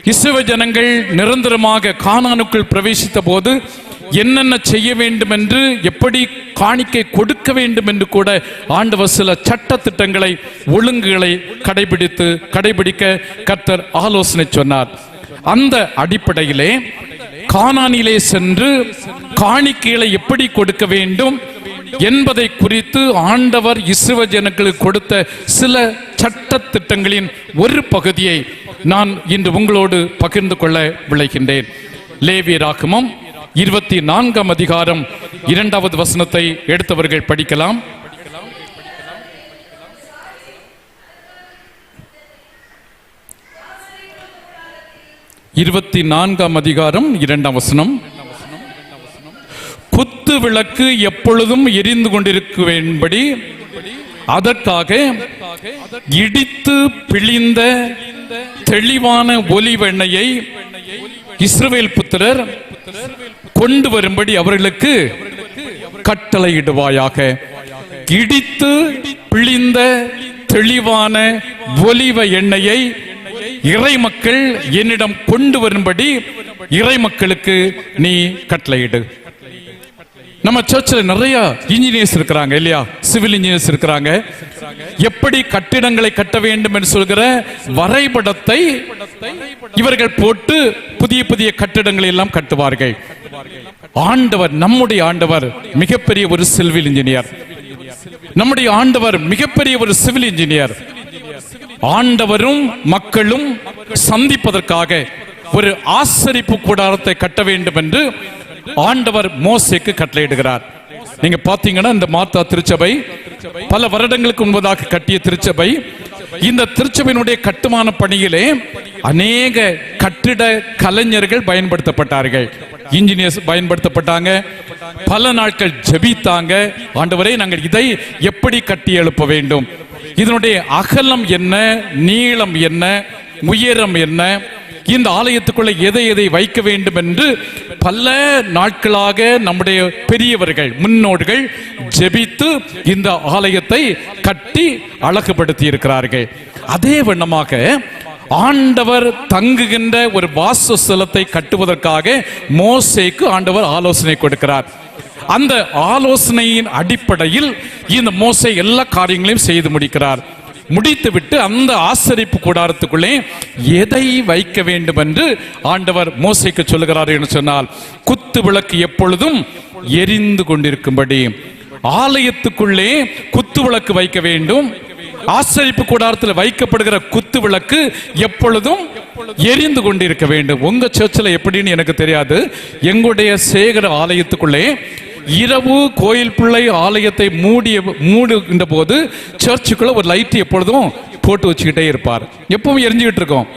இஸ்ரவேல் ஜனங்கள் நிரந்தரமாக கானானுக்குள் பிரவேசித்த போது என்னென்ன செய்ய வேண்டும் என்று, எப்படி காணிக்கை கொடுக்க வேண்டும் என்று கூட ஆண்டவர் சில சட்ட திட்டங்களை, ஒழுங்குகளை கடைபிடிக்க கர்த்தர் ஆலோசனை சொன்னார். அந்த அடிப்படையிலே கானானிலே சென்று காணிக்கைகளை எப்படி கொடுக்க வேண்டும் என்பதை குறித்து ஆண்டவர் இஸ்ரவேல் ஜனங்களுக்கு கொடுத்த சில சட்ட திட்டங்களின் ஒரு பகுதியை நான் இன்று உங்களோடு பகிர்ந்து கொள்ள விளைகின்றேன். லேவியராகமம் 24ஆம் அதிகாரம் 2வது வசனத்தை எடுத்தவர்கள் படிக்கலாம். அதிகாரம் 2ஆம் வசனம். குத்து விளக்கு எப்பொழுதும் எரிந்து கொண்டிருக்கும்படி அதற்காக இடித்து பிழிந்த தெளிவான ஒலிவ எண்ணெயை இஸ்ரவேல் புத்திரர் கொண்டு வரும்படி அவர்களுக்கு கட்டளையிடுவாயாக. இடித்து பிழிந்த தெளிவான ஒலிவ எண்ணெயை இறை மக்கள் என்னிடம் கொண்டு வரும்படி இறை மக்களுக்கு நீ கட்டளையிடு. நம்ம சர்ச்சில் நிறைய இன்ஜினியர்ஸ் இருக்கிறாங்க இல்லையா, சிவில் இன்ஜினியர்ஸ் இருக்கிறாங்க. எப்படி கட்டிடங்களை கட்ட வேண்டும் என்று சொல்கிற வரைபடத்தை இவர்கள் போட்டு புதிய புதிய கட்டிடங்களை எல்லாம் கட்டுவார்கள். ஆண்டவர், நம்முடைய ஆண்டவர் மிகப்பெரிய ஒரு சிவில் இன்ஜினியர். நம்முடைய ஆண்டவர் மிகப்பெரிய ஒரு சிவில் இன்ஜினியர். ஆண்டவரும் மக்களும் சந்திப்பதற்காக ஒரு ஆசரிப்பு கூடாரத்தை கட்ட வேண்டும் என்று ஆண்டவர் மோசேக்கு கட்டளையிடுகிறார். நீங்க பாத்தீங்கன்னா இந்த மார்த்தா திருச்சபை பல வருடங்களுக்கு முன்பதாக கட்டிய திருச்சபை. இந்த திருச்சபையினுடைய கட்டுமான பணியிலே அநேக கட்டிட கலைஞர்கள் பயன்படுத்தப்பட்டார்கள், இன்ஜினியர்ஸ் பயன்படுத்தப்பட்டாங்க. பல நாட்கள் ஜெபித்தாங்க. ஆண்டவரே, நாங்கள் இதை எப்படி கட்டி எழுப்ப வேண்டும், இதனுடைய அகலம் என்ன, நீளம் என்ன, உயரம் என்ன, இந்த ஆலயத்துக்குள்ள எதை எதை வைக்க வேண்டும் என்று பல நாட்களாக நம்முடைய பெரியவர்கள், முன்னோர்கள் ஜெபித்து இந்த ஆலயத்தை கட்டி அழகுபடுத்தி இருக்கிறார்கள். அதே வண்ணமாக ஆண்டவர் தங்குகின்ற ஒரு வாசஸ்தலத்தை கட்டுவதற்காக மோசேக்கு ஆண்டவர் ஆலோசனை கொடுக்கிறார். அந்த ஆலோசனையின் அடிப்படையில் இந்த மோசே எல்லா காரியங்களையும் செய்து முடிக்கிறார். முடித்துவிட்டு அந்த ஆசரிப்பு கூடாரத்துக்குள்ளே எதை வைக்க வேண்டும் என்று ஆண்டவர் மோசேக்கு சொல்லுகிறார் என்று சொன்னால், குத்து விளக்கு எப்பொழுதும் எரிந்து கொண்டிருக்கும்படி ஆலயத்துக்குள்ளே குத்து விளக்கு வைக்க வேண்டும். ஆசரிப்பு கூடாரத்தில் வைக்கப்படுகிற குத்து விளக்கு எப்பொழுதும் எரிந்து கொண்டிருக்க வேண்டும். உங்க சர்ச்சில் எப்படின்னு எனக்கு தெரியாது. எங்களுடைய சேகர ஆலயத்துக்குள்ளே இரவு கோயில் பிள்ளை ஆலயத்தை மூடுகின்ற போது சர்ச்சுக்குள்ள ஒரு லைட் எப்பொழுதும் போட்டு வச்சுக்கிட்டே இருப்பார். எப்பவும் எரிஞ்சுக்கிட்டு இருக்கோம்.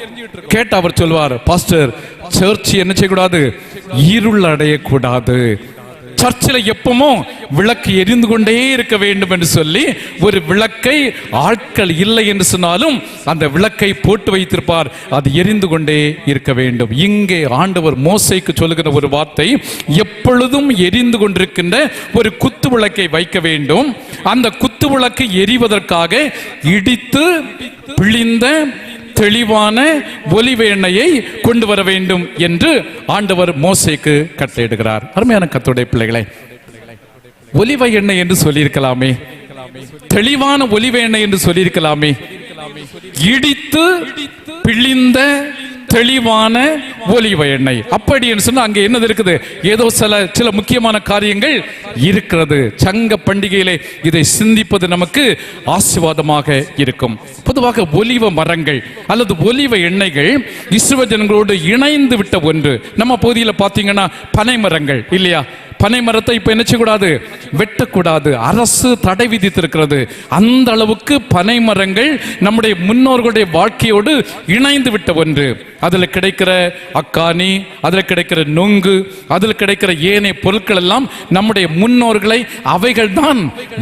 கேட்ட அவர் சொல்வார், பாஸ்டர், சர்ச் என்ன செய்யக்கூடாது, இருள் அடையக்கூடாது, சர்ச்சில் எப்பவும் விளக்கு எரிந்து கொண்டே இருக்க வேண்டும் என்று சொல்லி ஒரு விளக்கை ஆட்கள் இல்லை என்று சொன்னாலும் அந்த விளக்கை போட்டு வைத்திருப்பார், அது எரிந்து கொண்டே இருக்க வேண்டும். இங்கே ஆண்டவர் மோசேக்கு சொல்லுகிற ஒரு வார்த்தை, எப்பொழுதும் எரிந்து கொண்டிருக்கின்ற ஒரு குத்து விளக்கை வைக்க வேண்டும். அந்த குத்து விளக்கு எரிவதற்காக இடித்து பிழிந்த தெளிவான ஒலிவ எண்ணெயை கொண்டு வர வேண்டும் என்று ஆண்டவர் மோசேக்கு கட்டளையிடுகிறார். அருமையான கர்த்தருடைய பிள்ளைகளே, ஒலிவ எண்ணெய் என்று சொல்லியிருக்கலாமே, தெளிவான ஒலிவ எண்ணெய் என்று சொல்லியிருக்கலாமே. இடித்து பிழிந்த தெளிவான ஒலிவ எண்ணெய் அப்படி என்று சொன்னா அங்கே என்னது இருக்குது, ஏதோ சில முக்கியமான காரியங்கள் இருக்கிறது. சங்க பண்டிகையிலே இதை சிந்திப்பது நமக்கு ஆசீர்வாதமாக இருக்கும். பொதுவாக ஒலிவ மரங்கள் அல்லது ஒலிவ எண்ணெய்கள் இஸ்ரவேல் ஜனங்களோடு இணைந்து விட்ட ஒன்று. நம்ம பகுதியில் பார்த்தீங்கன்னா பனை மரங்கள் இல்லையா, பனை மரத்தை இப்ப என்ன செய்யக்கூடாது, வெட்டக்கூடாது, அரசு தடை விதித்திருக்கிறது. அந்த அளவுக்கு பனை மரங்கள் நம்முடைய முன்னோர்களுடைய வாழ்க்கையோடு இணைந்து விட்ட ஒன்று. அதில் கிடைக்கிற அக்கானி, அதில் கிடைக்கிற நொங்கு, அதில் கிடைக்கிற ஏனைய பொருட்கள் எல்லாம் நம்முடைய முன்னோர்களை அவைகள் தான்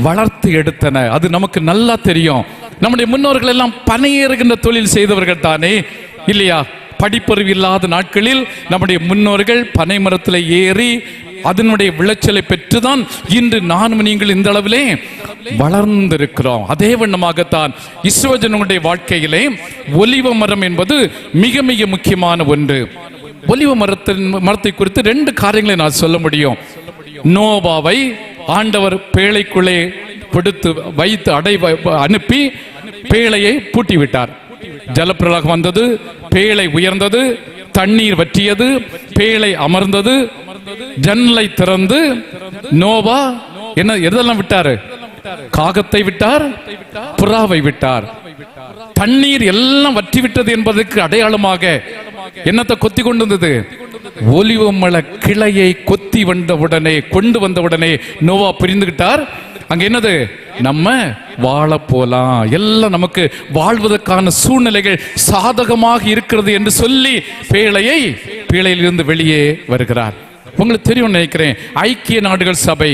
வளர்த்து எடுத்தன. அது நமக்கு நல்லா தெரியும். நம்முடைய முன்னோர்கள் எல்லாம் பனையேறுகின்ற தொழில் செய்தவர்கள் தானே இல்லையா. படிப்பறிவு இல்லாத நாட்களில் நம்முடைய முன்னோர்கள் பனை மரத்தில் ஏறி அதனுடைய விளைச்சலை பெற்றுதான் இன்று நானும் நீங்கள் இந்த அளவிலே வளர்ந்திருக்கிறோம். அதே வண்ணமாகத்தான் இஸ்ரோஜனுடைய வாழ்க்கையிலே ஒலிவ மரம் என்பது மிக மிக முக்கியமான ஒன்று. ஒலிவ மரத்தை குறித்து 2 காரியங்களை நான் சொல்ல முடியும். நோவாவை ஆண்டவர் பேழைக்குள்ளே பிடித்து வைத்து அனுப்பி பேழையை பூட்டி விட்டார். ஜலப்பிரளயம் வந்தது, பேழை உயர்ந்தது, தண்ணீர் வற்றியது, பேழை அமர்ந்தது. ஜன்னலை திறந்து நோவா எதெல்லாம் விட்டாரு? காகத்தை விட்டார், புறாவை விட்டார். தண்ணீர் எல்லாம் வற்றி விட்டது என்பதற்கு அடையாளமாக என்னத்தை கொத்தி கொண்டு வந்தது? ஒலிவ மர கிளையை கொத்தி கொண்டு வந்தவுடனே நோவா புரிந்துகிட்டார், அங்க என்னது? நம்ம வாழ போலாம், எல்லாம் நமக்கு வாழ்வதற்கான சூழ்நிலைகள் சாதகமாக இருக்கிறது என்று சொல்லி பேழையிலிருந்து வெளியே வருகிறார். உங்களுக்கு தெரியும் நினைக்கிறேன், ஐக்கிய நாடுகள் சபை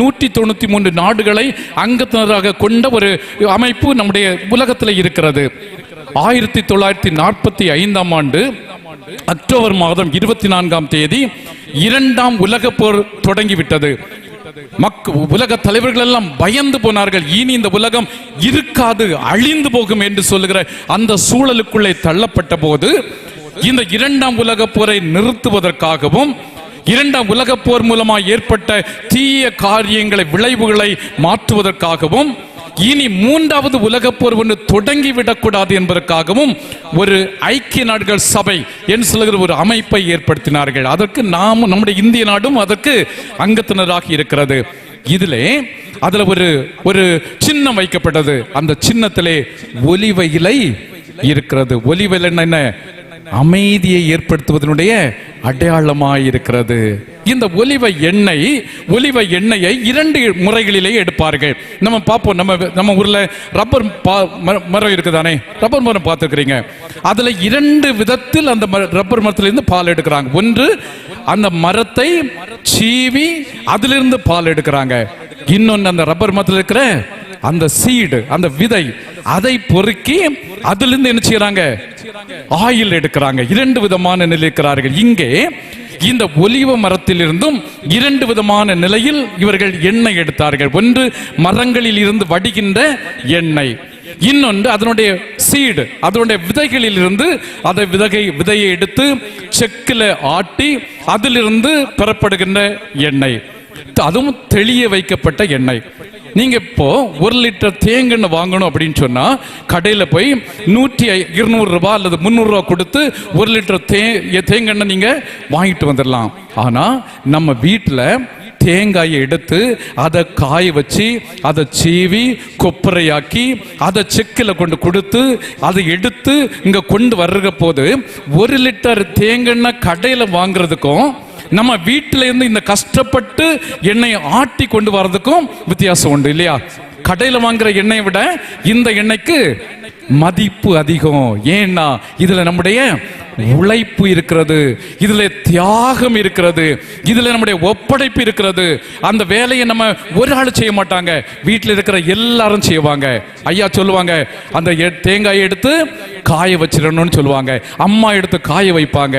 193 நாடுகளை அங்கத்தினராக கொண்ட ஒரு அமைப்பு நம்முடைய உலகத்தில் இருக்கிறது. 1945ஆம் ஆண்டு அக்டோபர் மாதம் 24ஆம் தேதி 2ஆம் உலக போர் தொடங்கிவிட்டது. உலக தலைவர்கள் எல்லாம் பயந்து போனார்கள். இனி இந்த உலகம் இருக்காது, அழிந்து போகும் என்று சொல்லுகிற அந்த சூழலுக்குள்ளே தள்ளப்பட்ட போது இந்த 2ஆம் உலக போரை நிறுத்துவதற்காகவும் 2ஆம் உலக போர் மூலமாக ஏற்பட்ட தீய காரியங்களை விளைவுகளை மாற்றுவதற்காகவும் இனி 3வது உலக போர் ஒன்று தொடங்கிவிடக்கூடாது என்பதற்காகவும் ஒரு ஐக்கிய நாடுகள் சபை என்று சொல்லுகிற ஒரு அமைப்பை ஏற்படுத்தினார்கள். அதற்கு நம்முடைய இந்திய நாடும் அதற்கு அங்கத்தினராக இருக்கிறது. அதுல ஒரு சின்னம் வைக்கப்பட்டது. அந்த சின்னத்திலே ஒலிவ இலை இருக்கிறது. ஒலிவ இலை என்ன? அமைதியை ஏற்படுத்துவதனுடைய அடையாளமாயிருக்கிறது. இந்த ஒலிவ எண்ணெயை 2 முறைகளிலே எடுப்பார்கள். நம்ம பார்ப்போம், நம்ம ஊர்ல ரப்பர் மரம் இருக்குதானே, ரப்பர் மரம் பார்த்துருக்கிறீங்க. அதுல 2 விதத்தில் அந்த ரப்பர் மரத்திலிருந்து பால் எடுக்கிறாங்க. ஒன்று, அந்த மரத்தை சீவி அதிலிருந்து பால் எடுக்கிறாங்க. இன்னொன்று, அந்த ரப்பர் மரத்தில் இருக்கிற அந்த சீடு, அந்த விதை, அதை பொறுக்கி அதிலிருந்து என்ன செய்யறாங்க? ஆயில் எடுக்கிறாங்க. 2 விதமான நிலை இருக்கிறார்கள். இங்கே இந்த ஒலிவ மரத்திலிருந்தும் 2 விதமான நிலையில் இவர்கள் எண்ணெய் எடுத்தார்கள். ஒன்று, மரங்களில் இருந்து வடிகின்ற எண்ணெய். இன்னொன்று, அதனுடைய சீடு, அதனுடைய விதைகளில் இருந்து விதையை எடுத்து செக்கில் ஆட்டி அதிலிருந்து பெறப்படுகின்ற எண்ணெய். அதுவும் தெளிய வைக்கப்பட்ட எண்ணெய். நீங்க இப்போ 1 லிட்டர் தேங்கெண்ணெய் வாங்கணும் அப்படின்னு சொன்னா கடையில போய் 200 ரூபாய் அல்லது 300 ரூபாய் கொடுத்து 1 லிட்டர் தேங்கெண்ணெய் நீங்க வாங்கிட்டு வந்துடலாம். ஆனா நம்ம வீட்டுல தேங்காயை எடுத்து அதை காய வச்சு அதை சீவி கொப்பரையாக்கி அதை செக்கில் கொண்டு கொடுத்து அதை எடுத்து இங்க கொண்டு வர்ற போது 1 லிட்டர் தேங்கெண்ணெய் கடையில வாங்குறதுக்கும் நம்ம வீட்டில இருந்து இந்த கஷ்டப்பட்டு எண்ணெயை ஆட்டி கொண்டு வர்றதுக்கும் வித்தியாசம் உண்டு இல்லையா? கடையில வாங்குற எண்ணெயை விட இந்த எண்ணெய்க்கு மதிப்பு அதிகம். ஏன்னா இதுல நம்முடைய உழைப்பு இருக்கிறது, இதுல தியாகம் இருக்கிறது, இதுல நம்முடைய ஒப்படைப்பு இருக்கிறது. அந்த வேலையை நம்ம ஒரு ஆள் செய்ய மாட்டாங்க, வீட்டில் இருக்கிற எல்லாரும் செய்வாங்க. ஐயா சொல்லுவாங்க, அந்த தேங்காயை எடுத்து காய வச்சிடணும்னு சொல்லுவாங்க. அம்மா எடுத்து காய வைப்பாங்க.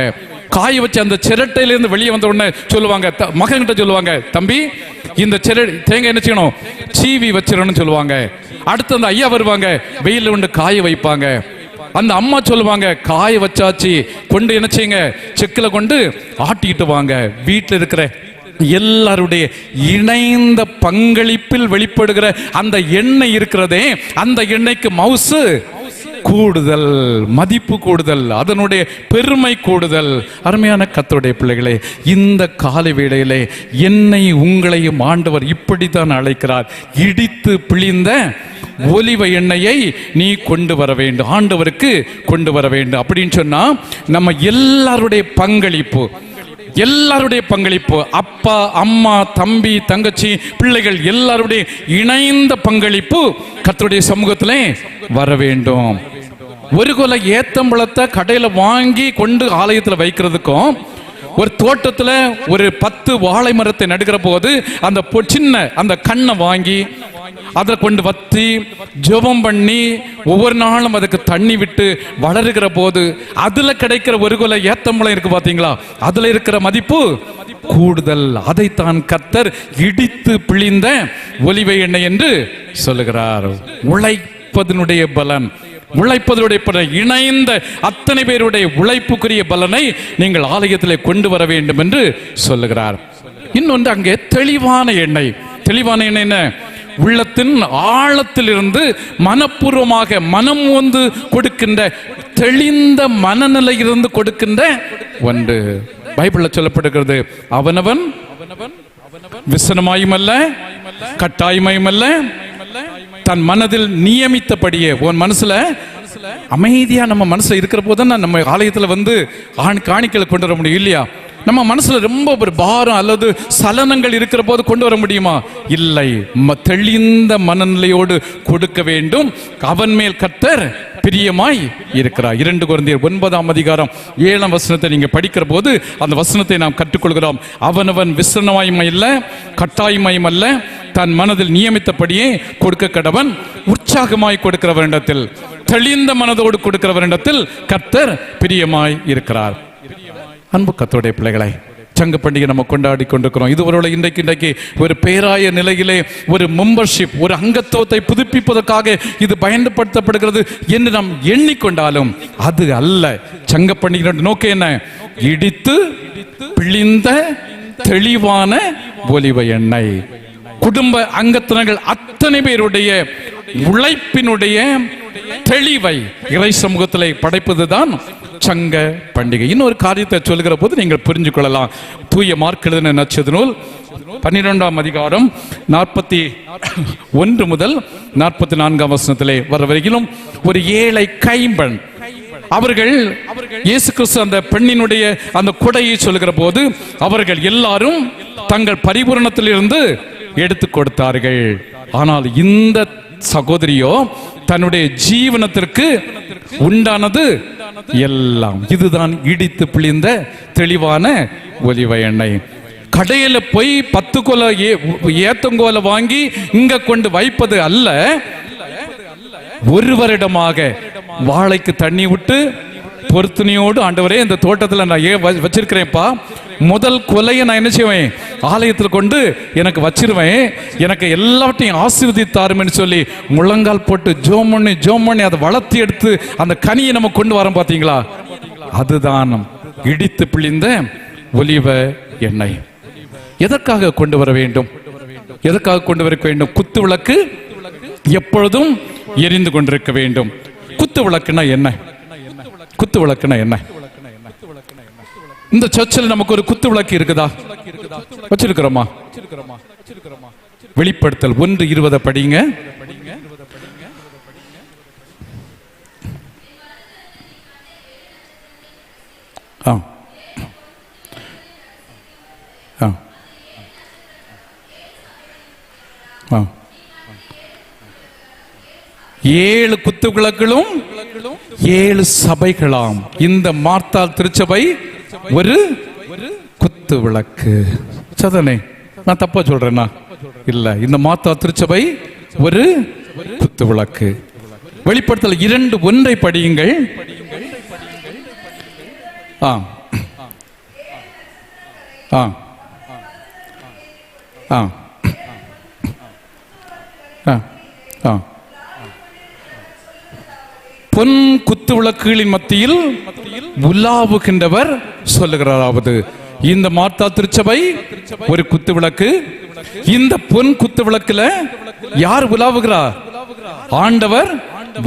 காய வச்சு அந்த சிரட்டையிலிருந்து வெளியே வந்த உடனே சொல்லுவாங்க, மகன்கிட்ட சொல்லுவாங்க, தம்பி இந்த தேங்காய் என்ன செய்யணும்? சீவி வச்சிடணும்னு சொல்லுவாங்க. அடுத்து அந்த ஐயா வருவாங்க, வெயில கொண்டு காய வைப்பாங்க. அந்த அம்மா சொல்லுவாங்க, காய வச்சாச்சு, கொண்டு என்ன செய்யுங்க? செக்கில் கொண்டு ஆட்டிக்கிட்டு வாங்க. வீட்டில் இருக்கிற எல்லாருடைய இணைந்த பங்களிப்பில் வெளிப்படுகிற அந்த எண்ணெய் இருக்கிறதே, அந்த எண்ணெய்க்கு மவுசு கூடுதல், மதிப்பு கூடுதல், அதனுடைய பெருமை கூடுதல். அருமையான கர்த்தருடைய பிள்ளைகளே, இந்த காலை வேளையிலே என்னை உங்களையும் ஆண்டவர் இப்படித்தான் அழைக்கிறார். இடித்து பிழிந்த ஒலிவ எண்ணெயை நீ கொண்டு வர வேண்டும், ஆண்டவருக்கு கொண்டு வர வேண்டும். அப்படின்னு சொன்னா நம்ம எல்லாருடைய பங்களிப்பு, அப்பா அம்மா தம்பி தங்கச்சி பிள்ளைகள் எல்லாருடைய இணைந்த பங்களிப்பு கர்த்தருடைய சமூகத்திலே வர வேண்டும். ஒரு கொலை ஏத்தம்பழத்தை கடையில வாங்கி கொண்டு ஆலயத்தில் வைக்கிறதுக்கும் ஒரு தோட்டத்துல ஒரு 10 வாழை மரத்தை நடுகிற போது அந்த சின்ன அந்த கண்ணை வாங்கி அதை கொண்டு வத்தி ஜெபம் பண்ணி ஒவ்வொரு நாளும் அதுக்கு தண்ணி விட்டு வளருகிற போது அதுல கிடைக்கிற ஒரு கொலை ஏத்தம்பழம் இருக்கு பாத்தீங்களா, அதுல இருக்கிற மதிப்பு கூடுதல். அதைத்தான் கர்த்தர் இடித்து பிழிந்த ஒலிவ எண்ணெய் என்று சொல்லுகிறார். உழைப்பதனுடைய பலன், உழைப்பதனுடைய பலன், இணைந்த அத்தனை பேருடைய உழைப்புக்குரிய பலனை நீங்கள் ஆலயத்திலே கொண்டு வர வேண்டும் என்று சொல்லுகிறார். இன்னொன்று, அங்கே தெளிவான எண்ணெய். தெளிவான எண்ணெய் என்ன? உள்ளத்தின் ஆழத்திலிருந்து மனப்பூர்வமாக மனம் வந்து கொடுக்கின்ற, தெளிந்த மனநிலையிலிருந்து கொடுக்கின்ற ஒன்று. பைபிள்ல சொல்லப்படுகிறது, அவனவன் விசனமாயும் அல்ல, கட்டாயமாயும் அல்ல, தன் மனதில் நியமித்தபடியே. உன் மனசுல அமைதியா நம்ம மனசுல இருக்கிற போதுதான் நம்ம ஆலயத்துல வந்து காணிக்கைகளை கொண்டு வர முடியும் இல்லையா? நம்ம மனசுல ரொம்ப ஒரு பாரம் அல்லது சலனங்கள் இருக்கிற போது கொண்டு வர முடியுமா? இல்லை. தெளிந்த மனநிலையோடு கொடுக்க வேண்டும். அவன் மேல் கர்த்தர் பிரியமாய் இருக்கிறார். 2 கொரிந்தியர் 9:7 நீங்க படிக்கிற போது அந்த வசனத்தை நாம் கற்றுக்கொள்கிறோம். அவனவன் விசனமாயும் இல்ல, கட்டாயமாயும் அல்ல, தன் மனதில் நியமித்தபடியே கொடுக்க கடவன். உற்சாகமாய் கொடுக்கிறவரிடத்தில், தெளிந்த மனதோடு கொடுக்கிறவரிடத்தில் கர்த்தர் பிரியமாய் இருக்கிறார். அன்பு கர்த்தருடைய பிள்ளைகளை, சங்க பண்டிகை நம்ம கொண்டாடி கொண்டிருக்கிறோம். இது ஒரு இன்றைக்கு ஒரு பேராய நிலையிலே ஒரு மெம்பர்ஷிப், ஒரு அங்கத்துவத்தை புதுப்பிப்பதற்காக இது பயன்படுத்தப்படுகிறது என்று நாம் எண்ணிக்கொண்டாலும் அது அல்ல. சங்க பண்டிகை நோக்கம் என்ன? இடித்து பிழிந்த தெளிவான ஒலிவ எண்ணெய். குடும்ப அங்கத்தினர்கள் அத்தனை பேருடைய உழைப்பினுடைய தெளிவை இறை சமூகத்திலே படைப்பதுதான் சங்க பண்டிகை. இன்னொரு காரியத்தை சொல்லுகிற போது நீங்கள் புரிஞ்சு கொள்ளலாம். தூய மார்க் எழுதின நற்செய்தி நூல் 12ஆம் அதிகாரம் 41 முதல் 44 வர வரையிலும் ஒரு ஏழை கைம்பெண், அவர்கள் இயேசு கிறிஸ்து அந்த பெண்ணினுடைய அந்த கொடையை சொல்லுகிற போது அவர்கள் எல்லாரும் தங்கள் பரிபூரணத்திலிருந்து எடுத்து கொடுத்தார்கள். ஆனால் இந்த சகோதரியோ தன்னுடைய ஜீவனத்திற்கு உண்டானது எல்லாம். இதுதான் இடித்து பிழிந்த தெளிவான ஒலிவ எண்ணெய். கடையில போய் 10 கொலை ஏத்தங்கோலை வாங்கி இங்க கொண்டு வைப்பது அல்ல. ஒரு வருடமாக வாழைக்கு தண்ணி விட்டு பொருத்தனையோடு, ஆண்டவரே இந்த தோட்டத்தில் நான் வச்சிருக்கிறேன்ப்பா, முதல் கொலையை நான் என்ன செய்வேன்? ஆலயத்தில் கொண்டு எனக்கு வச்சிருவேன், எனக்கு எல்லாத்தையும் ஆசீர்வதித்தாருன்னு சொல்லி முழங்கால் போட்டு ஜோம் பண்ணி அதை வளர்த்தி எடுத்து அந்த கனியை நம்ம கொண்டு வரோம். பார்த்தீங்களா? அதுதான் இடித்து பிழிந்த ஒலிவ எண்ணெய். எதற்காக கொண்டு வர வேண்டும்? எதற்காக கொண்டு வர வேண்டும்? குத்து விளக்கு எப்பொழுதும் எரிந்து கொண்டிருக்க வேண்டும். குத்து விளக்குனா என்ன? குத்து விளக்குனா என்ன? இந்த சர்ச்சில் நமக்கு ஒரு குத்து விளக்கு இருக்குதா? வச்சிருக்கிறோமா? வெளிப்படுத்தல் 1:20 படிங்க. ஏழு குத்து விளக்குகளும் 7 சபைகளாம். இந்த மார்த்தாள் திருச்சபை ஒரு குத்து விளக்கு. சதனே, நான் தப்பா சொல்றேன்னா? இல்ல, இந்த மார்த்தாள் திருச்சபை ஒரு குத்து விளக்கு. வெளிப்படுத்தல் 2:1 படியுங்கள். பொன் குத்து விளக்குகளின் மத்தியில் உலாவுகின்றவர் சொல்லுகிறாராவது, இந்த மார்த்தாள் திருச்சபை ஒரு குத்து விளக்கு. இந்த பொன் குத்து விளக்குல யார் உலாவுகிறார்? ஆண்டவர்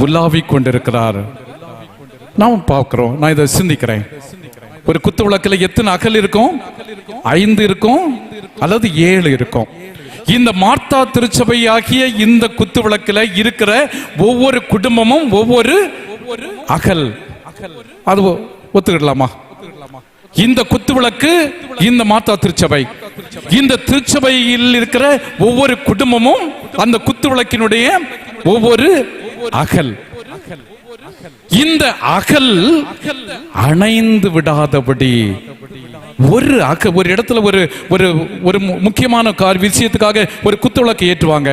உலாவிக் கொண்டிருக்கிறார். நாம் பார்க்கிறோம். நான் இதை சிந்திக்கிறேன். ஒரு குத்து விளக்குல எத்தனை அகல் இருக்கும்? 5 இருக்கும் அல்லது 7 இருக்கும். இந்த மார்த்தாள் திருச்சபை ஆகிய இந்த குத்து விளக்குல இருக்கிற ஒவ்வொரு குடும்பமும் ஒவ்வொரு அகல். அது ஒத்துக்கிடலாமா? இந்த குத்து விளக்கு இந்த மார்த்தாள் திருச்சபை. இந்த திருச்சபையில் இருக்கிற ஒவ்வொரு குடும்பமும் அந்த குத்து விளக்கினுடைய ஒவ்வொரு அகல். இந்த அகல் அணைந்து விடாதபடி ஒரு இடத்துல ஒரு முக்கியமான விஷயத்துக்காக ஒரு குத்து விளக்கு ஏற்றுவாங்க.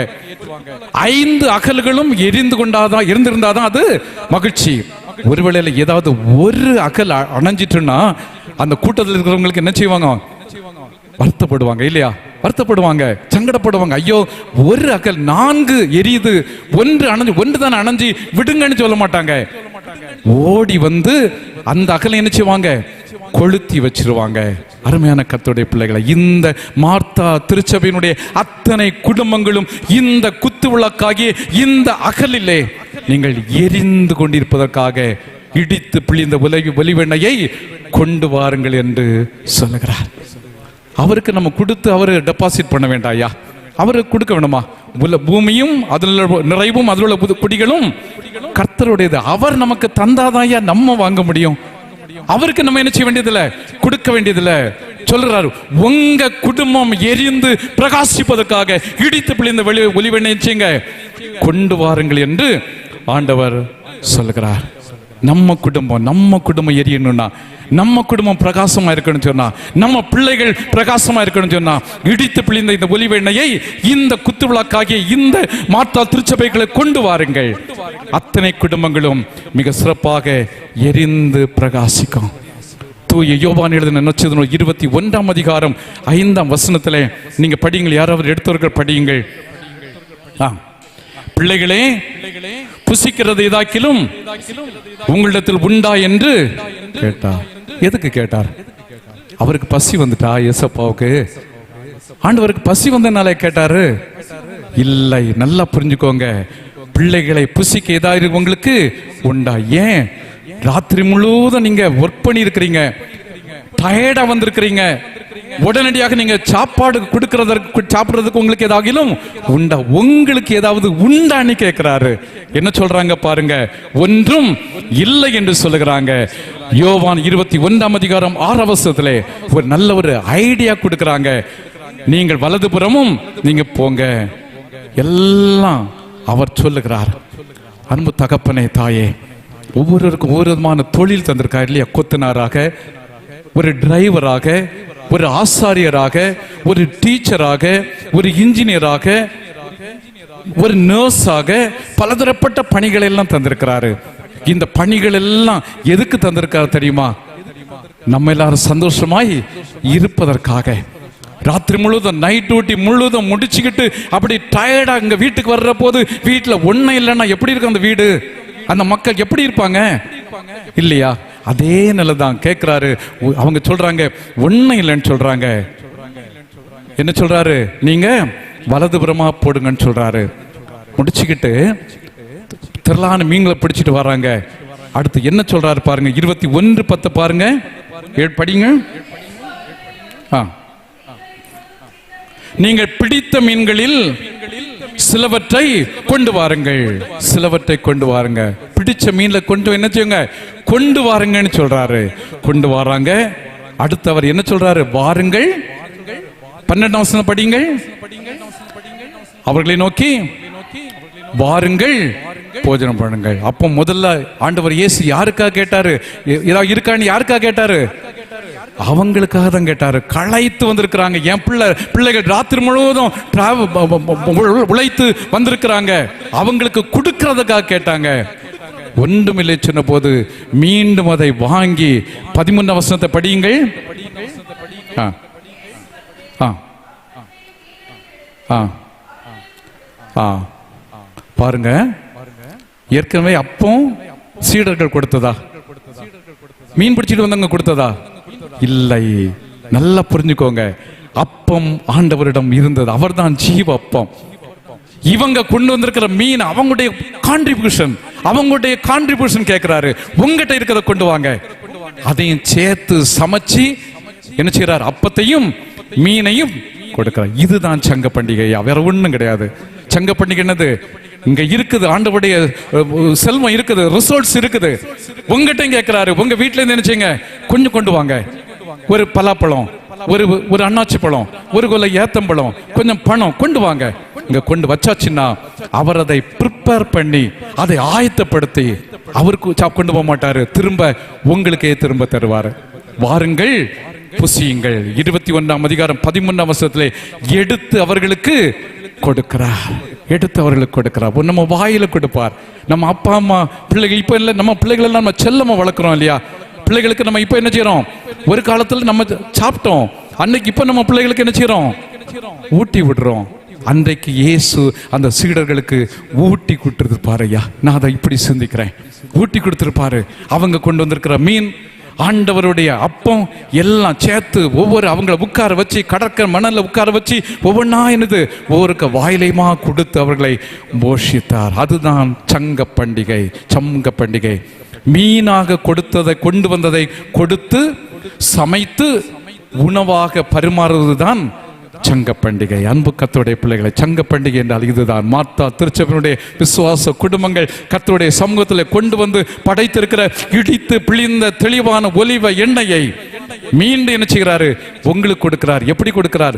5 அகல்களும் இருந்திருந்தாதான் அது மகிழ்ச்சி. ஒருவேளை ஏதாவது ஒரு அகல் அணைஞ்சிட்டுன்னா அந்த கூட்டத்தில் இருக்கிறவங்களுக்கு என்ன செய்வாங்க? வருத்தப்படுவாங்க இல்லையா? வருத்தப்படுவாங்க, சங்கடப்படுவாங்க. ஐயோ, ஒரு அகல் 4 எரியுது, ஒன்று அணைஞ்சு, ஒன்று தான் அணைஞ்சு விடுங்கன்னு சொல்ல மாட்டாங்க. ஓடி வந்து அந்த அகலை என்ன செய்வாங்க? கொளுத்தி வச்சிருவாங்க. அருமையான கர்த்தருடைய பிள்ளைகளை, இந்த மார்த்தா திருச்சபையினுடைய அத்தனை குடும்பங்களும் இந்த குத்து விளக்காகிய இந்த அகலிலே நீங்கள் எரிந்து கொண்டிருப்பதற்காக இடித்து பிழிந்த ஒலிவெண்ணையை கொண்டு வாருங்கள் என்று சொல்லுகிறார். அவருக்கு நம்ம கொடுத்து அவர் டெபாசிட் பண்ண வேண்டாயா? அவருக்கு கொடுக்க வேணுமா? பூமியும் அதில் நிறைவும் அதில் உள்ள குடிகளும் கர்த்தருடையது. அவர் நமக்கு தந்தாதாயா நம்ம வாங்க முடியும். அவருக்கு நம்ம என்ன செய்ய வேண்டியதில்லை, கொடுக்க வேண்டியதில்லை. சொல்றாரு, உங்க குடும்பம் எரிந்து பிரகாசிப்பதற்காக இடித்து பிழிந்த ஒலிவெண்ணெய் கொண்டு வாருங்கள் என்று ஆண்டவர் சொல்லுகிறார். நம்ம குடும்பம் எரியணும்னா, நம்ம குடும்பம் பிரகாசமா இருக்கணும் சொன்னா, நம்ம பிள்ளைகள் பிரகாசமா இருக்கணும் சொன்னா, இடித்து பிழிந்த இந்த ஒலிவெண்ணையை இந்த குத்து விளக்காகிய இந்த மார்த்தா திருச்சபைகளை கொண்டு வாருங்கள். அத்தனை குடும்பங்களும் மிக சிறப்பாக எரிந்து பிரகாசிக்கும். தூய யோவான் எழுதின நற்செய்தி 21ஆம் அதிகாரம் 5ஆம் வசனத்திலே நீங்க படியுங்கள். யாராவது எடுத்தவர்கள் படியுங்கள். பிள்ளைகளே, புசிக்கிறது ஏதாக்கிலும் உங்களிடத்தில் உண்டா என்று கேட்டார். எதுக்கு கேட்டார்? அவருக்கு பசி வந்துட்டா? ஏசப்பாவுக்கு ஆண்டவருக்கு பசி வந்தனாலே கேட்டாரு? இல்லை. நல்லா புரிஞ்சுக்கோங்க, பிள்ளைகளை புசிக்க ஏதாவது உங்களுக்கு உண்டா? ஏன் ராத்திரி முழுவதும் நீங்க ஒர்க் பண்ணி இருக்கிறீங்க, டயர்டா வந்திருக்கிறீங்க, உடனடியாக நீங்க சாப்பாடு கொடுக்கறதற்கு சாப்பிடுறதுக்கு உங்களுக்கு ஏதாகிலும் உண்டா? உங்களுக்கு ஏதாவது உண்டான்னு கேட்கிறாரு. என்ன சொல்றாங்க பாருங்க, ஒன்றும் இல்லை என்று சொல்லுகிறாங்க. யோவான் 21ஆம் அதிகாரம் 6ஆம் வசனத்திலே ஒரு நல்ல ஒரு ஐடியா கொடுக்கறாங்க. நீங்கள் வலதுபுறமும் நீங்க போங்க, எல்லாம் அவர் சொல்லுகிறார். அன்பு தகப்பனே, தாயே, ஒவ்வொருவருக்கும் ஒவ்வொரு விதமான தொழில் தந்திருக்காரு இல்லையா? கொத்தனாராக, ஒரு டிரைவராக, ஒரு ஆசாரியராக, ஒரு டீச்சராக, ஒரு இன்ஜினியராக, ஒரு நர்ஸாக பலதரப்பட்ட பணிகளை எல்லாம் தந்திருக்கிறாரு. இந்த பணிகள் எல்லாம் எதுக்கு தந்திருக்காரு தெரியுமா? நம்ம எல்லாரும் சந்தோஷமாய் இருப்பதற்காக. ராத்திரி முழுவதும் நைட் டியூட்டி முழுவதும் முடிச்சுக்கிட்டு அப்படி டயர்டா இங்க வீட்டுக்கு வர்ற போது வீட்டுல ஒன்னும் இல்லைன்னா எப்படி இருக்கு அந்த வீடு? அந்த மக்கள் எப்படி இருப்பாங்க இல்லையா? அதே நிலைதான் கேட்கிறாரு. அவங்க சொல்றாங்க ஒன்னும் இல்லைன்னு சொல்றாங்க. என்ன சொல்றாரு? நீங்க வலதுபுறமா போடுங்கன்னு சொல்றாரு. முடிச்சுக்கிட்டு திரளான மீன்களை பிடிச்சிட்டு வர்றாங்க. அடுத்து என்ன சொல்றாரு பாருங்க, 21:10 பாருங்க, படிங்க. நீங்கள் பிடித்த மீன்களில் சிலவற்றை கொண்டு வாருங்கள். சிலவற்றை கொண்டு வாருங்க. பிடிச்ச மீன்ல கொண்டு என்ன செய்யுங்க? கொண்டு வாருங்கன்னு சொல்றாரு. கொண்டு வராங்க. அடுத்து அவர் என்ன சொல்றாரு? வாருங்கள். 12ஆம் வசனம் படிங்கள். அவர்களை நோக்கி வாருங்கள், போஜனம் பண்ணுங்கள். அப்போ முதல்ல ஆண்டவர் இயேசு யாருக்காக கேட்டாரு? ஏதாவது இருக்கான்னு யாருக்காக கேட்டாரு? அவங்களுக்காக தான் கேட்டாரு. களைத்து வந்திருக்கிறாங்க. என் பிள்ளைகள் ராத்திரி முழுவதும் உழைத்து வந்திருக்கிறாங்க, அவங்களுக்கு கொடுக்கறதுக்காக கேட்டாங்க. ஒன்றுமில்லை சொன்ன போது மீண்டும் அதை வாங்கி 13ஆம் வசனத்தை படியுங்கள். பாருங்க, ஏற்கனவே அப்போ சீடர்கள் கொடுத்ததா? மீன் பிடிச்சிட்டு வந்தவங்க கொடுத்ததா? இல்லை. நல்லா புரிஞ்சுக்கோங்க, அப்பம் ஆண்டவரிடம் இருந்தது. அவர் தான் ஜீவ அப்பம். இவங்க கொண்டு வந்திருக்கிற மீன் அவங்களுடைய கான்ட்ரிபியூஷன் கேட்கிறாரு. உங்ககிட்ட இருக்கிறத கொண்டு வாங்க. அதையும் சேர்த்து சமைச்சு என்ன செய்யறாரு? அப்பத்தையும் மீனையும் கொடுக்கிறார். இதுதான் சங்க பண்டிகையா, வேற ஒண்ணும் கிடையாது. சங்க பண்டிகை என்னது? இங்க இருக்குது, ஆண்டவருடைய செல்வம் இருக்குது, ரிசோர்ட்ஸ் இருக்குது. உங்ககிட்ட கேட்கிறாரு, உங்க வீட்டுல இருந்து என்ன செய்யுங்க? கொஞ்சம் கொண்டு வாங்க. ஒரு பலாப்பழம், ஒரு அண்ணாச்சி பழம், ஒரு கொலை ஏத்தம்பழம், கொஞ்சம் பணம் கொண்டு வாங்க. இங்க கொண்டு வச்சாச்சுன்னா அவர் அதை ப்ரிப்பேர் பண்ணி அதை ஆயத்தப்படுத்தி அவருக்கு கொண்டு போக மாட்டாரு, திரும்ப உங்களுக்கே திரும்ப தருவாரு. வாருங்கள், புசியுங்கள். 21ஆம் அதிகாரம் 13ஆம் வசனத்திலே எடுத்து அவர்களுக்கு கொடுக்கிறார். எடுத்து அவர்களுக்கு கொடுக்கிறார். நம்ம வாயில கொடுப்பார். நம்ம அப்பா அம்மா பிள்ளைகள் இப்ப இல்ல, நம்ம பிள்ளைகள் எல்லாம் நம்ம செல்லமா வளர்க்கிறோம் இல்லையா? பிள்ளைகளுக்கு நம்ம இப்ப என்ன செய்யறோம்? ஒரு காலத்துல நம்ம சாப்பிட்டோம், அன்னைக்கு இப்ப நம்ம பிள்ளைகளுக்கு என்ன செய்யறோம்? ஊட்டி விடுறோம். அன்றைக்கு இயேசு அந்த சீடர்களுக்கு ஊட்டி கொடுத்திருப்பாரு. ஐயா, நான் அதை இப்படி சிந்திக்கிறேன். ஊட்டி கொடுத்திருப்பாரு. அவங்க கொண்டு வந்திருக்கிற மீன், ஆண்டவருடைய அப்பம் எல்லாம் சேர்த்து ஒவ்வொரு அவங்களை உட்கார வச்சு, கடற்கரை மணல்ல உட்கார வச்சு ஒவ்வொன்றா என்னது ஒவ்வொரு வாயிலையுமா கொடுத்து அவர்களை போஷித்தார். அதுதான் சங்க பண்டிகை. மீனாக கொடுத்ததை, கொண்டு வந்ததை கொடுத்து சமைத்து உணவாக பரிமாறுவதுதான் சங்க பண்டிகை. அன்பு கர்த்தருடைய பிள்ளைகளை, சங்க பண்டிகை என்றால் இதுதான். மார்த்தா திருச்சபையினுடைய விசுவாச குடும்பங்கள் கர்த்தருடைய சமூகத்தில் கொண்டு வந்து படைத்திருக்கிற இடித்து பிழிந்த தெளிவான ஒலிவ எண்ணெயை மீண்டும் என்ன செய்கிறாரு? உங்களுக்கு கொடுக்கிறார். எப்படி கொடுக்கிறார்?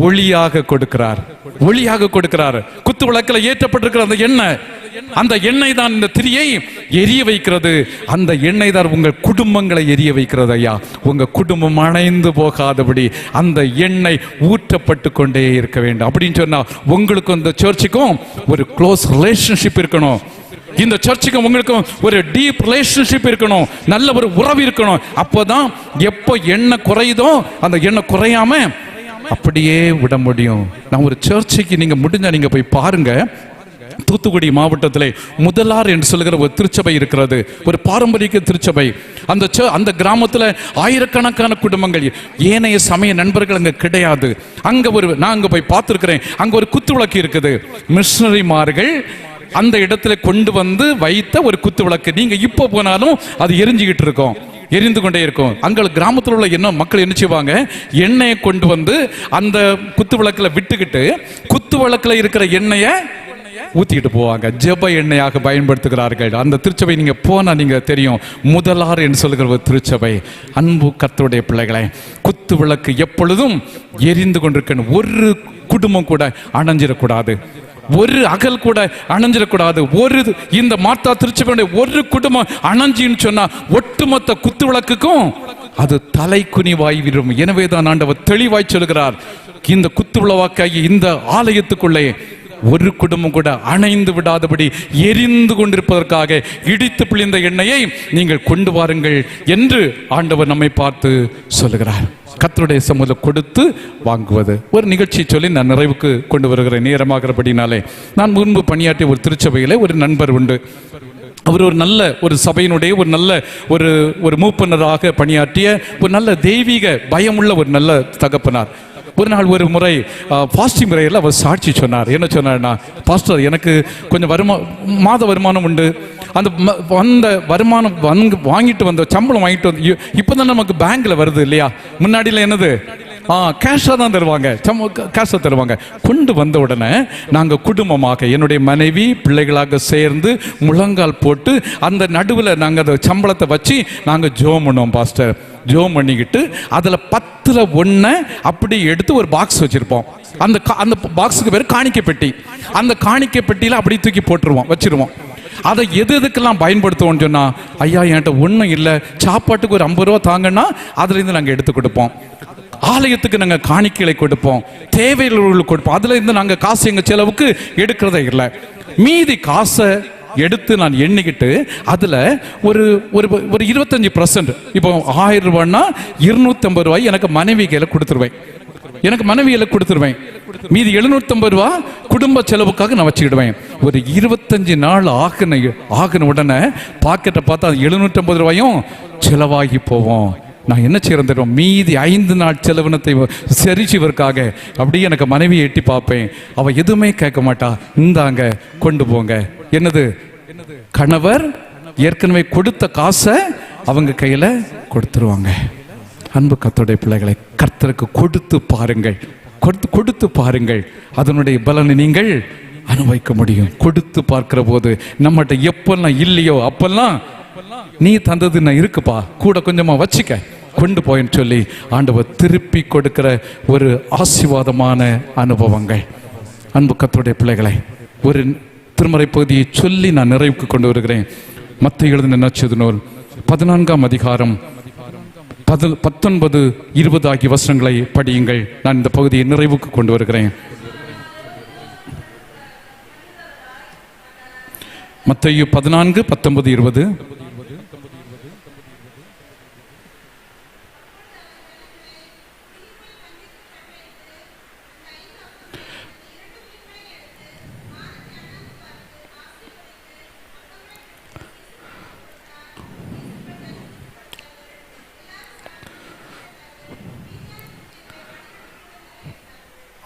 ஒளியாக கொடுக்கிறார். குத்து விளக்கில் ஏற்றப்பட்டிருக்கிற அந்த எண்ணெய், அந்த எண்ணெய் தான் இந்த திரியை எரிய வைக்கிறது. அந்த எண்ணெய் தான் உங்கள் குடும்பங்களை எரிய வைக்கிறது. ஐயா, உங்க குடும்பம் அணைந்து போகாதபடி அந்த எண்ணெய் ஊற்றப்பட்டு கொண்டே இருக்க வேண்டும். அப்படின்னு சொன்னா உங்களுக்கும் இந்த சர்ச்சுக்கும் ஒரு க்ளோஸ் ரிலேஷன்ஷிப் இருக்கணும். இந்த சர்ச்சுக்கும் உங்களுக்கும் ஒரு டீப் ரிலேஷன்ஷிப் இருக்கணும். நல்ல ஒரு உறவு இருக்கணும். அப்போதான் எப்போ எண்ணெய் குறையுதோ அந்த எண்ணெய் குறையாம அப்படியே விட முடியும். நான் ஒரு சர்ச்சுக்கு நீங்க முடிஞ்சா நீங்க போய் பாருங்க. தூத்துக்குடி மாவட்டத்திலே முதலார் என்று சொல்லுகிற ஒரு திருச்சபை இருக்கிறது. ஒரு பாரம்பரிய திருச்சபை. அந்த கிராமத்தில் ஆயிரக்கணக்கான குடும்பங்கள், ஏனைய சமய நண்பர்கள் அங்க கிடையாது. நான் அங்க போய் பார்த்திருக்கிறேன். அங்க ஒரு குத்து விளக்கு இருக்குது. மிஷனரிமார்கள் அந்த இடத்துல கொண்டு வந்து வைத்த ஒரு குத்து விளக்கு. நீங்க இப்போ போனாலும் அது எரிந்து கொண்டே இருக்கும். அங்க கிராமத்தில் உள்ள என்ன மக்கள் என்ன செய்வாங்க? எண்ணெயை கொண்டு வந்து அந்த குத்து விளக்குல விட்டுக்கிட்டு குத்து விளக்குல இருக்கிற எண்ணெயை ஊத்திக்கிட்டு போவாங்க. ஜெப எண்ணெயாக பயன்படுத்துகிறார்கள். அந்த திருச்சபை நீங்க போனா நீங்க தெரியும். முதலார் என்று சொல்லுகிற ஒரு திருச்சபை. அன்பு கர்த்தருடைய பிள்ளைகளை, குத்து விளக்கு எப்பொழுதும் எரிந்து கொண்டிருக்கணும். ஒரு குடும்பம் கூட அணைஞ்சிடக்கூடாது. ஒரு அகல் கூட அணைஞ்சிடக்கூடாது. இந்த மார்த்தா திருச்சபையுடைய ஒரு குடும்பம் அணைஞ்சின்னு சொன்னா ஒட்டுமொத்த குத்து விளக்குக்கும் அது தலை குனிவாய் விடும். எனவே தான் ஆண்டவர் தெளிவாய் சொல்கிறார், இந்த குத்து விளக்காகி இந்த ஆலயத்துக்குள்ளே ஒரு குடும்பம் கூட அணைந்து விடாதபடி எரிந்து கொண்டிருப்பதற்காக இடித்து பிழிந்த எண்ணெயை நீங்கள் கொண்டு வாருங்கள் என்று ஆண்டவர் நம்மை பார்த்து சொல்லுகிறார். கர்த்தருடைய சமூகத்தில் கொடுத்து வாங்குவது ஒரு நிகழ்ச்சி சொல்லி நான் நிறைவுக்கு கொண்டு வருகிற நேரமாகிறபடினாலே, நான் முன்பு பணியாற்றிய ஒரு திருச்சபையிலே ஒரு நண்பர் உண்டு. அவர் ஒரு நல்ல ஒரு சபையினுடைய ஒரு நல்ல ஒரு மூப்பனராக பணியாற்றிய ஒரு நல்ல தெய்வீக பயமுள்ள ஒரு நல்ல தகப்பனார். ஒரு நாள் ஒரு முறை ஃபாஸ்டிங் முறையில் அவர் சாட்சி சொன்னார். என்ன சொன்னார்னா, பாஸ்டர், எனக்கு கொஞ்சம் மாத வருமானம் உண்டு. அந்த வந்த வருமானம் வாங்கிட்டு வந்த சம்பளம் வாங்கிட்டு வந்து இப்போ தான் நமக்கு பேங்க்ல வருது இல்லையா? முன்னாடியில் என்னது கேஷாக தான் தருவாங்க, கேஷாக தருவாங்க. கொண்டு வந்த உடனே நாங்கள் குடும்பமாக என்னுடைய மனைவி பிள்ளைகளாக சேர்ந்து முழங்கால் போட்டு அந்த நடுவில் நாங்கள் அந்த சம்பளத்தை வச்சு நாங்கள் ஜோம் பண்ணுவோம். பாஸ்டர் ஜோம் பண்ணிக்கிட்டு அதில் 10ல் 1 அப்படி எடுத்து ஒரு பாக்ஸ் வச்சிருப்போம். அந்த பாக்ஸுக்கு பேர் காணிக்கை பெட்டி. அந்த காணிக்கை பெட்டியில் அப்படி தூக்கி வச்சிருவோம். அதை எதுக்கெல்லாம் பயன்படுத்துவோம்னு சொன்னா, ஐயா என்கிட்ட ஒன்றும் இல்லை, சாப்பாட்டுக்கு ஒரு 50 ரூபா தாங்கன்னா அதுலேருந்து நாங்கள் எடுத்து கொடுப்போம். ஆலயத்துக்கு நாங்கள் காணிக்கைகளை கொடுப்போம், தேவைகளுக்கு கொடுப்போம். அதுல இருந்து நாங்கள் காசு எங்க செலவுக்கு எடுக்கிறதே இல்லை. மீதி காசை எடுத்து நான் எண்ணிக்கிட்டு அதுல ஒரு 25%, இப்போ 1000 ரூபாய்னா 250 ரூபாய் எனக்கு மனைவி கையில கொடுத்துருவேன். மீதி 750 ரூபா குடும்ப செலவுக்காக நான் வச்சுக்கிடுவேன். ஒரு 25 நாள் ஆகின உடனே பாக்கெட்டை பார்த்தா 750 ரூபாயும் செலவாகி போவோம். நான் என்ன செய்யறேன் தெரியும்? மீதி 5 நாள் செலவினத்தை சரிச்சுவதற்காக அப்படியே எனக்கு மனைவியை எட்டி பார்ப்பேன். அவ எதுவுமே கேட்க மாட்டா. இந்தாங்க கொண்டு போங்க. என்னது? கணவர் ஏற்கனவே கொடுத்த காசை அவங்க கையில கொடுத்துருவாங்க. அன்பு கர்த்தருடைய பிள்ளைகளை, கர்த்தருக்கு கொடுத்து பாருங்கள், அதனுடைய பலனை நீங்கள் அனுபவிக்க முடியும். கொடுத்து பார்க்கிற போது நம்மகிட்ட எப்பெல்லாம் இல்லையோ அப்பெல்லாம் நீ தந்தது நான் இருக்குப்பா, கூட கொஞ்சமா வச்சுக்க, கொண்டு போயின்னு சொல்லி ஆண்டவர் திருப்பி கொடுக்கிற ஒரு ஆசீர்வாதமான அனுபவங்கள். அன்பு கர்த்தருடைய பிள்ளைகளை, ஒரு திருமறை பகுதியை சொல்லி நான் நிறைவுக்கு கொண்டு வருகிறேன். மத்தேயு எழுதின நற்செய்தி நூல் 14ஆம் அதிகாரம் 19, 20 ஆகிய வசனங்களை படியுங்கள். நான் இந்த பகுதியை நிறைவுக்கு கொண்டு வருகிறேன். மத்தேயு 14, 19, 20.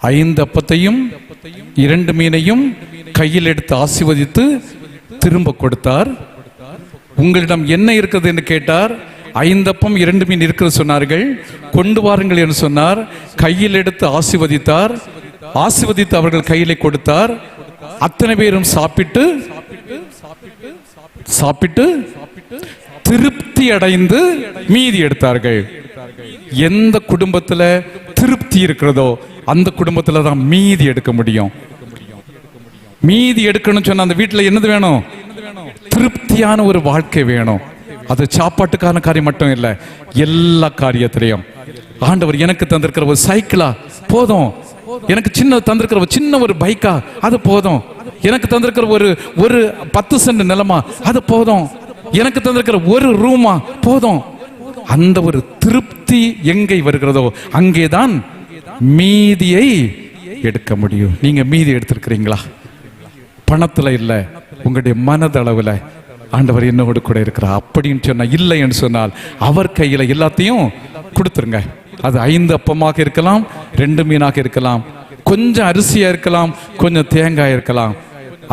5 அப்பத்தையும் 2 மீனையும் கையில் எடுத்து ஆசீர்வதித்து திரும்ப கொடுத்தார். உங்களிடம் என்ன இருக்கிறது என்று கேட்டார். 5 அப்பம் 2 மீன் இருக்கிறது சொன்னார்கள். கொண்டு வாருங்கள் என்று சொன்னார். கையில் எடுத்து ஆசீர்வதித்தார். ஆசீர்வதித்து அவர்கள் கையிலே கொடுத்தார். அத்தனை பேரும் சாப்பிட்டு திருப்தி அடைந்து மீதி எடுத்தார்கள். எந்த குடும்பத்துல திருப்தி இருக்கிறதோ அந்த குடும்பத்துல தான் மீதி எடுக்க முடியும். மீதி எடுக்கணும் சொன்ன அந்த வீட்டுல என்னது வேணும்? திருப்தியான ஒரு வாழ்க்கை வேணும். அது சாப்பாட்டுக்கான காரியம் மட்டும் இல்ல, எல்லா காரியத்திலையும். ஆண்டவர் எனக்கு தந்திருக்கிற ஒரு சைக்கிளா போதும், எனக்கு தந்திருக்கிற ஒரு சின்ன ஒரு பைக்கா அது போதும், எனக்கு தந்திருக்கிற ஒரு 10 சென்ட் நிலமா அது போதும், எனக்கு தந்திருக்கிற ஒரு ரூமா போதும். அந்த ஒரு திருப்தி எங்கே வருகிறதோ அங்கேதான் மீதியை எடுக்க முடியும். நீங்க மீதி எடுத்திருக்கிறீங்களா? பணத்துல இல்ல, உங்களுடைய மனதளவுல ஆண்டவர் என்னோடு கூட இருக்கிறார் அப்படின்னு சொன்னா, இல்லை என்று சொன்னால் அவர் கையில எல்லாத்தையும் கொடுத்துருங்க. அது 5 அப்பமாக இருக்கலாம், 2 மீனாக இருக்கலாம், கொஞ்சம் அரிசியா இருக்கலாம், கொஞ்சம் தேங்காய் இருக்கலாம்,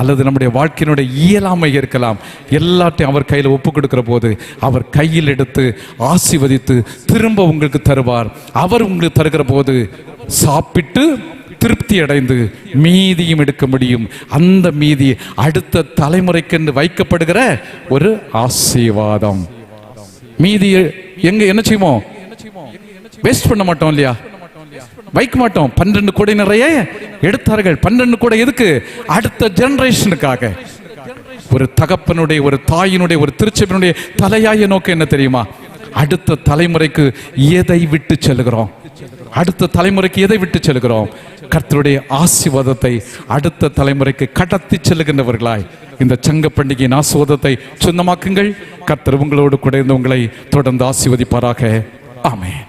அல்லது நம்முடைய வாழ்க்கையினுடைய இயலாமை இருக்கலாம். எல்லாத்தையும் அவர் கையில் ஒப்பு கொடுக்கிற போது அவர் கையில் எடுத்து ஆசீர்வதித்து திரும்ப உங்களுக்கு தருவார். அவர் உங்களுக்கு தருகிற போது சாப்பிட்டு திருப்தி அடைந்து மீதியும் எடுக்க முடியும். அந்த மீதி அடுத்த தலைமுறைக்கு வைக்கப்படுகிற ஒரு ஆசீர்வாதம். மீதி எங்க என்ன செய்வோம்? வேஸ்ட் பண்ண மாட்டோம் இல்லையா? வைக்க மாட்டோம். 12 கூடை நிறைய எடுத்தார்கள். 12 கூடை எதுக்கு? அடுத்த ஜெனரேஷனுக்காக. ஒரு தகப்பனுடைய, ஒரு தாயினுடைய, ஒரு திருச்சபையினுடைய தலையாய நோக்கம் என்ன தெரியுமா? அடுத்த தலைமுறைக்கு எதை விட்டு செல்கிறோம்? அடுத்த தலைமுறைக்கு எதை விட்டு செல்கிறோம்? கர்த்தருடைய ஆசீர்வாதத்தை அடுத்த தலைமுறைக்கு கடத்தி செல்லுகின்றவர்களாய் இந்த சங்க பண்டிகையின் ஆசீர்வாதத்தை சொந்தமாக்குங்கள். கர்த்தர் உங்களோடு கூட இருந்து உங்களை தொடர்ந்து ஆசீர்வதிப்பாராக. ஆமென்.